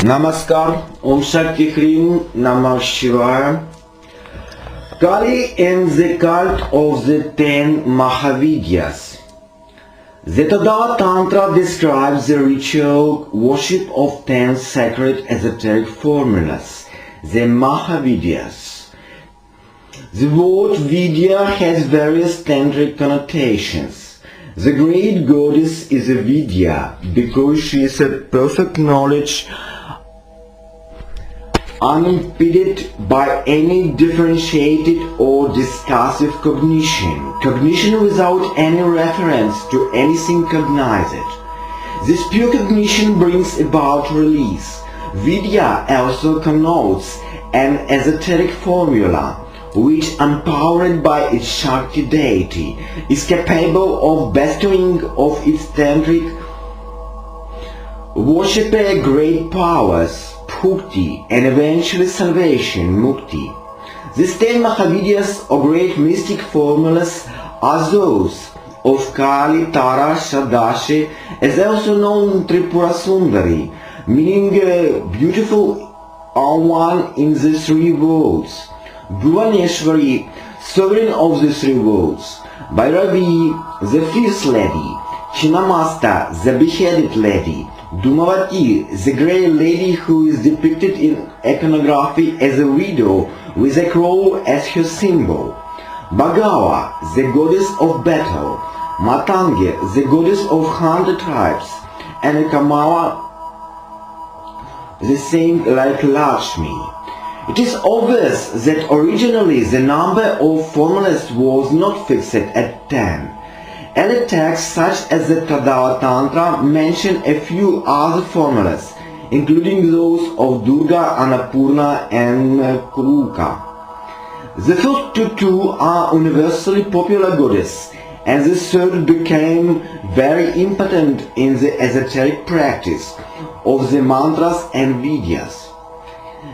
Namaskar, Om Shakti Hrim, Namah Shivaya. Kali and the cult of the 10 Mahavidyas. The Tantra describes the ritual worship of 10 sacred esoteric formulas, the Mahavidyas. The word Vidya has various tantric connotations. The great goddess is a Vidya because she is a perfect knowledge unimpeded by any differentiated or discursive cognition without any reference to anything cognized. This pure cognition brings about release. Vidya also connotes an esoteric formula which, empowered by its Shakti deity, is capable of bestowing of its tantric worshipper great powers, bhukti, and eventually salvation, mukti. These 10 Mahavidyas, or great mystic formulas, are those of Kali, Tara, Shadashi, as also known Tripura Sundari, meaning beautiful one in the three worlds, Bhuvaneshwari, sovereign of the three worlds, Bhairavi, the fierce lady, Chinnamasta, the beheaded lady, Dhumavati, the grey lady who is depicted in iconography as a widow with a crow as her symbol, Bhagawa, the goddess of battle, Matange, the goddess of 100 tribes, and Kamawa, the saint like Lakshmi. It is obvious that originally the number of formulas was not fixed at 10. Early texts such as the Tantra mention a few other formulas, including those of Durga, Annapurna and Kuruka. The first two are universally popular goddesses, and the third became very important in the esoteric practice of the mantras and Vidyas.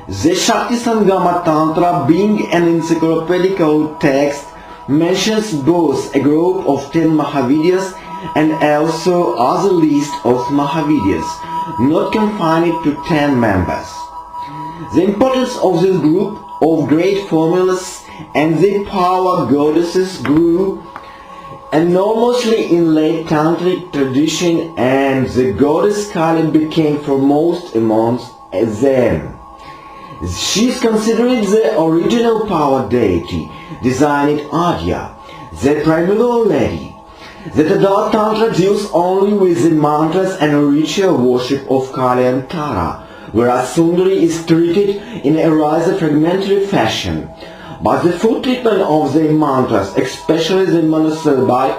The Shakti Sangama Tantra, being an encyclopedical text, mentions both a group of 10 Mahavidyas and also other list of Mahavidyas, not confined to 10 members. The importance of this group of great formulas and their power goddesses grew enormously in late tantric tradition, and the goddess Kali became foremost amongst them. She is considered the original power deity, designed Adya, the primeval lady. The Tantra deals only with the mantras and ritual worship of Kali and Tara, whereas Sundari is treated in a rather fragmentary fashion. But the full treatment of the mantras, especially the monosyllabic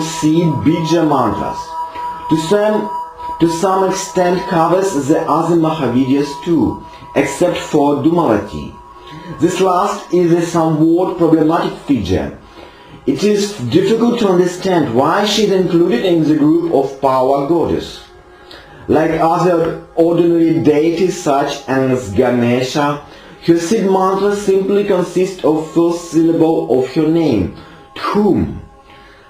seed bija mantras, to some extent covers the other Mahavidyas too, except for Dhumavati. This last is a somewhat problematic figure. It is difficult to understand why she is included in the group of power goddess. Like other ordinary deities such as Ganesha, her seed mantra simply consists of first syllable of her name, Thum.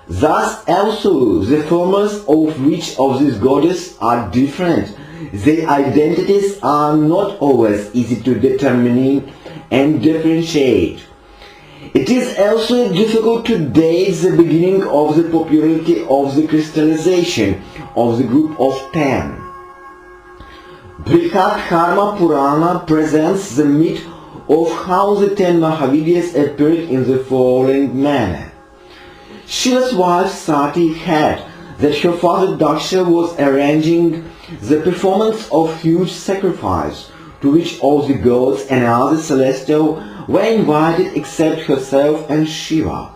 Thus also the formulas of which of these goddesses are different. Their identities are not always easy to determine and differentiate. It is also difficult to date the beginning of the popularity of the crystallization of the group of 10. Brihat Karma Purana presents the myth of how the 10 Mahavidyas appeared in the following manner. Shiva's wife Sati had that her father Daksha was arranging the performance of huge sacrifice to which all the gods and other celestial were invited except herself and Shiva.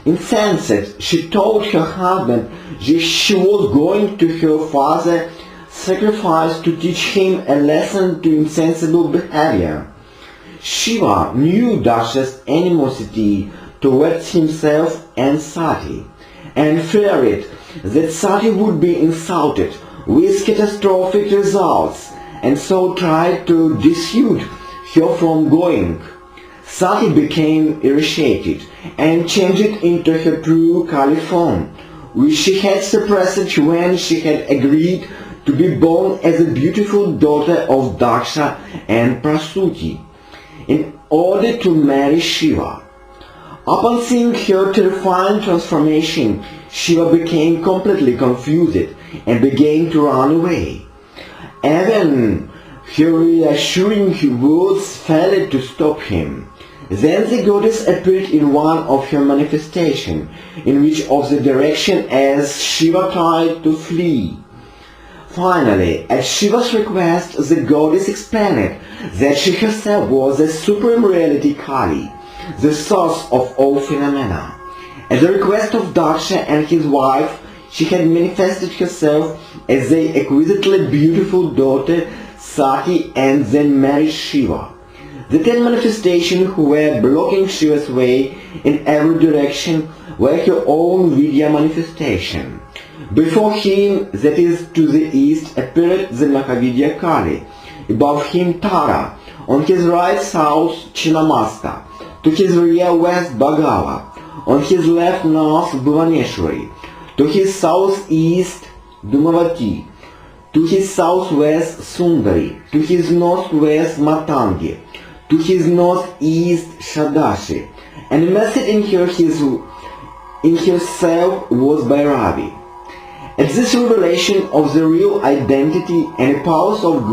Incensed, she told her husband that she was going to her father's sacrifice to teach him a lesson to insensible behavior. Shiva knew Daksha's animosity towards himself and Sati, and feared that Sati would be insulted with catastrophic results, and so tried to dissuade her from going. Sati became irritated and changed into her true Kali form, which she had suppressed when she had agreed to be born as a beautiful daughter of Daksha and Prasuti, in order to marry Shiva. Upon seeing her terrifying transformation, Shiva became completely confused and began to run away. Even her reassuring words failed to stop him. Then the goddess appeared in one of her manifestations, in which of the direction as Shiva tried to flee. Finally, at Shiva's request, the goddess explained that she herself was the supreme reality Kali, the source of all phenomena. At the request of Daksha and his wife, she had manifested herself as the exquisitely beautiful daughter Sati and then married Shiva. The 10 manifestations who were blocking Shiva's way in every direction were her own Vidya manifestation. Before him, that is to the east, appeared the Mahavidya Kali, above him Tara, on his right south Chinnamasta, to his rear west Bhagava, on his left north Bhuvaneshwari, to his southeast Dhumavati, to his southwest Sundari, to his northwest Matangi, to his northeast Shadashi, and immersed in herself was Bhairavi. At this revelation of the real identity and powers of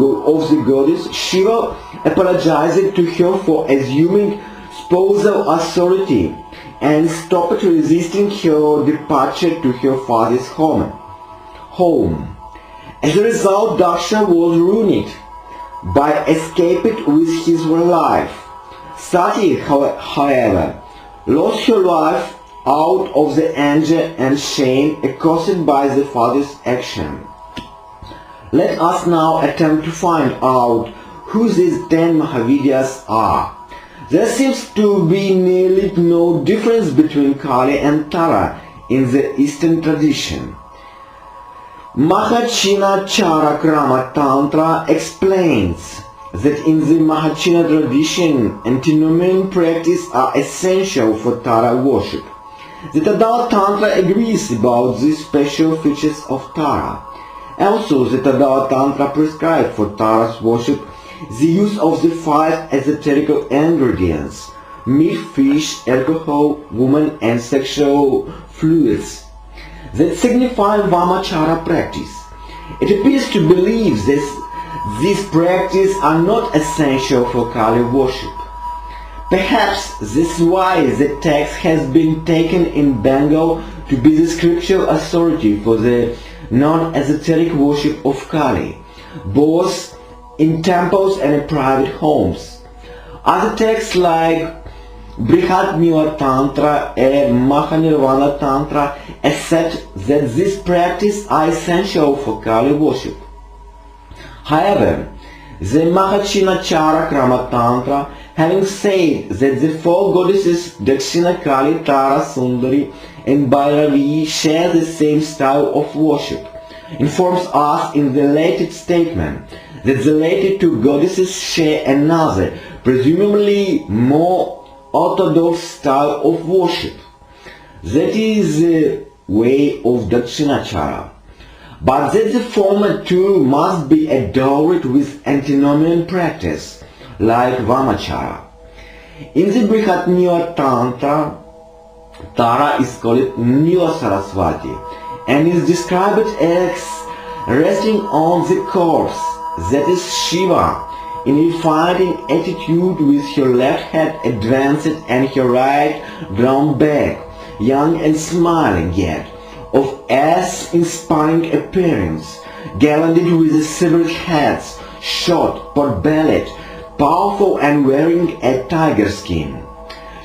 the goddess, Shiva apologized to her for assuming spousal authority and stopped resisting her departure to her father's home. As a result, Daksha was ruined by escaping with his life. Sati, however, lost her life out of the anger and shame caused by the father's action. Let us now attempt to find out who these 10 Mahavidyas are. There seems to be nearly no difference between Kali and Tara in the Eastern tradition. Mahachina Krama Tantra explains that in the Mahachina tradition, antinomian practice are essential for Tara worship. The Adult Tantra agrees about these special features of Tara. Also, the Adult Tantra prescribes for Tara's worship the use of the 5 esoterical ingredients: meat, fish, alcohol, woman, and sexual fluids that signify Vamachara practice. It appears to believe that these practices are not essential for Kali worship. Perhaps this is why the text has been taken in Bengal to be the scriptural authority for the non-esoteric worship of Kali, both in temples and in private homes. Other texts like Brihat Tantra and Mahanirvana Tantra accept that these practices are essential for Kali worship. However, the Mahachinachara Krama Tantra, having said that the 4 goddesses Dakshina, Kali, Tara, Sundari and Bhairavi share the same style of worship, informs us in the later statement that the later 2 goddesses share another, presumably more orthodox style of worship. That is the way of Dakshinachara. But that the former 2 must be adored with antinomian practice, like Vamachara. In the Brihat Tantra, Tara is called Nila Saraswati and is described as resting on the corpse, that is Shiva, in a fighting attitude with her left hand advanced and her right drawn back, young and smiling yet, of awe-inspiring appearance, garlanded with several heads, short, pot-bellied, powerful and wearing a tiger skin.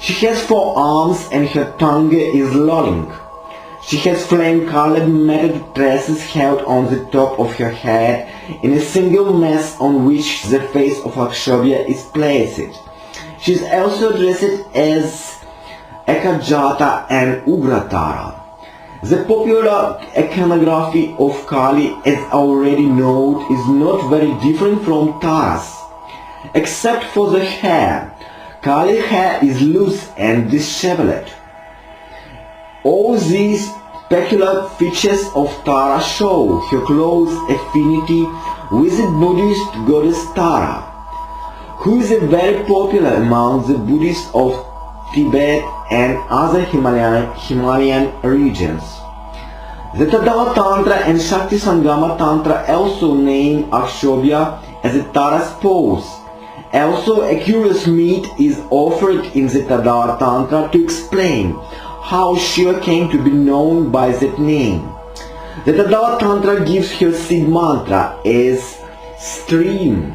She has 4 arms and her tongue is lolling. She has flame-colored metal tresses held on the top of her head in a single mass on which the face of Akshobhya is placed. She is also dressed as Ekajata and Ugratara. The popular iconography of Kali, as already noted, is not very different from Tara's, except for the hair. Kali's hair is loose and disheveled. All these peculiar features of Tara show her close affinity with the Buddhist goddess Tara, who is very popular among the Buddhists of Tibet and other Himalayan regions. The Tadava Tantra and Shakti Sangama Tantra also name Akshobhya as a Tara's pose. Also, a curious meat is offered in the Tadava Tantra to explain how Shiva came to be known by that name. The Tadava Tantra gives her seed mantra as stream.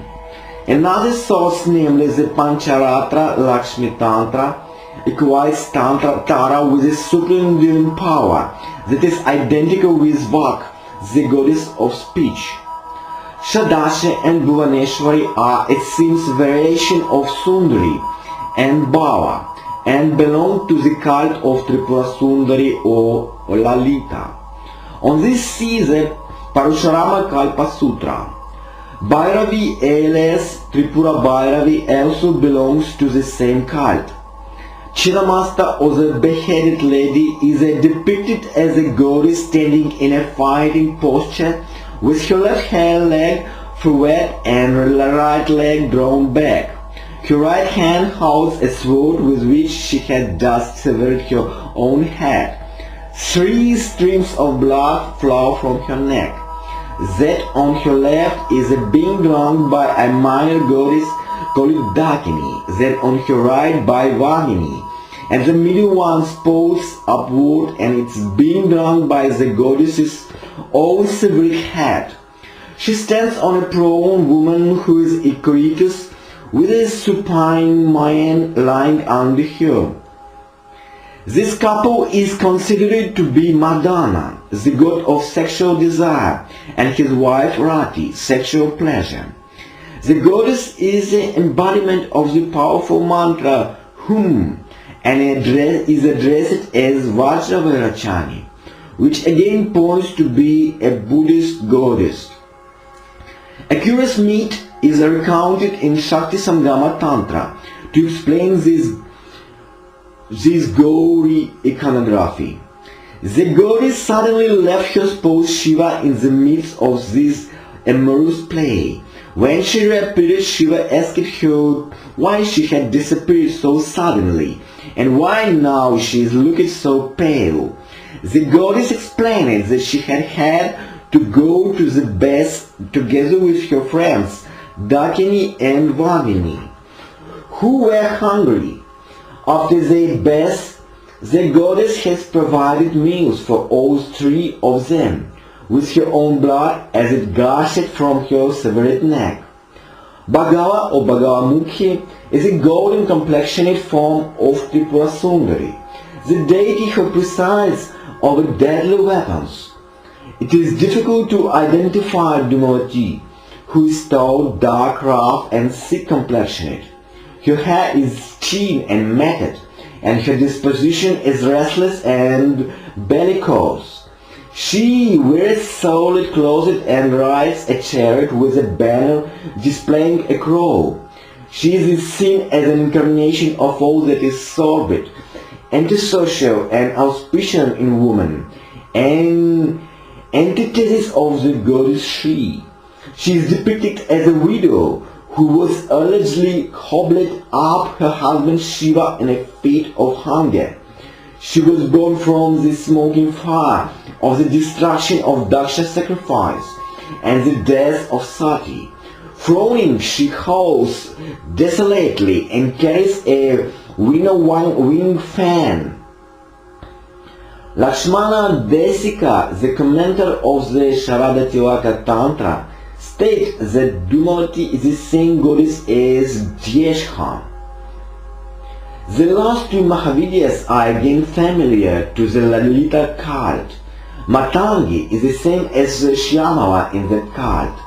Another source, namely the Pancharatra Lakshmi Tantra, equates Tara with a supreme divine power that is identical with Vak, the goddess of speech. Shadashi and Bhuvaneshwari are, it seems, variation of Sundari and Bhava, and belong to the cult of Tripura Sundari or Lalita. On this see the Parashurama Kalpa Sutra. Bhairavi alias Tripura Bhairavi also belongs to the same cult. Chinnamasta, or the beheaded lady, is depicted as a goddess standing in a fighting posture with her left leg forward and her right leg drawn back. Her right hand holds a sword with which she had just severed her own head. 3 streams of blood flow from her neck. That on her left is being drawn by a minor goddess called Dakini, that on her right by Vahini, and the middle one spouts upward and it's being drawn by the goddess's own severed head. She stands on a prone woman who is Icarus with a supine man lying under her. This couple is considered to be Madana, the god of sexual desire, and his wife Rati, sexual pleasure. The goddess is the embodiment of the powerful mantra Hum, and is addressed as Vajravirachani, which again points to be a Buddhist goddess. A curious myth is recounted in Shakti Sangama Tantra to explain this Gauri iconography. The goddess suddenly left her spouse Shiva in the midst of this amorous play. When she reappeared, Shiva asked her why she had disappeared so suddenly and why now she is looking so pale. The goddess explained that she had to go to the bath together with her friends Dakini and Vahini, who were hungry. After their bath, the goddess has provided meals for all 3 of them, with her own blood as it gushed from her severed neck. Bhagava or Bhagavamukhi is a golden complexioned form of Tripura Sundari, the deity who presides over deadly weapons. It is difficult to identify Dumavati, who is tall, dark, rough and thick complexioned. Her hair is thin and matted, and her disposition is restless and bellicose. She wears solid clothes and rides a chariot with a banner displaying a crow. She is seen as an incarnation of all that is sordid, antisocial and auspicious in woman, an antithesis of the goddess Shri. She is depicted as a widow who was allegedly gobbled up her husband Shiva in a fit of hunger. She was born from the smoking fire of the destruction of Daksha's sacrifice and the death of Sati. Frowning, she howls desolately and carries a winnow-winged fan. Lakshmana Desika, the commentator of the Sharada Tilaka Tantra, states that Dumavati is the same goddess as Dhyeshha. The last 2 Mahavidyas are again familiar to the Lalita cult. Matangi is the same as Shyamala in that cult.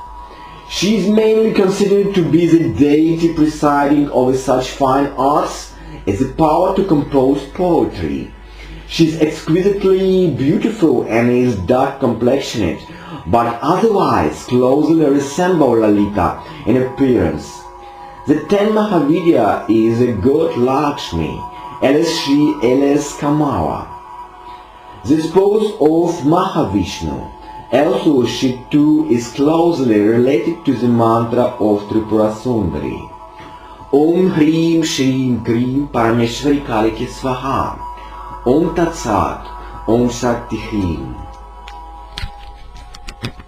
She is mainly considered to be the deity presiding over such fine arts as the power to compose poetry. She is exquisitely beautiful and is dark complexioned, but otherwise closely resemble Lalita in appearance. The 10 Mahavidya is a god Lakshmi, alias Shri, alias Kamala. This pose of Mahavishnu, also Shakti, is closely related to the mantra of Tripura Sundari. Om Hrim Shrim Krim Parameshwari Kalike Svaha. Om Tat Sat. Om Shakti Hrim.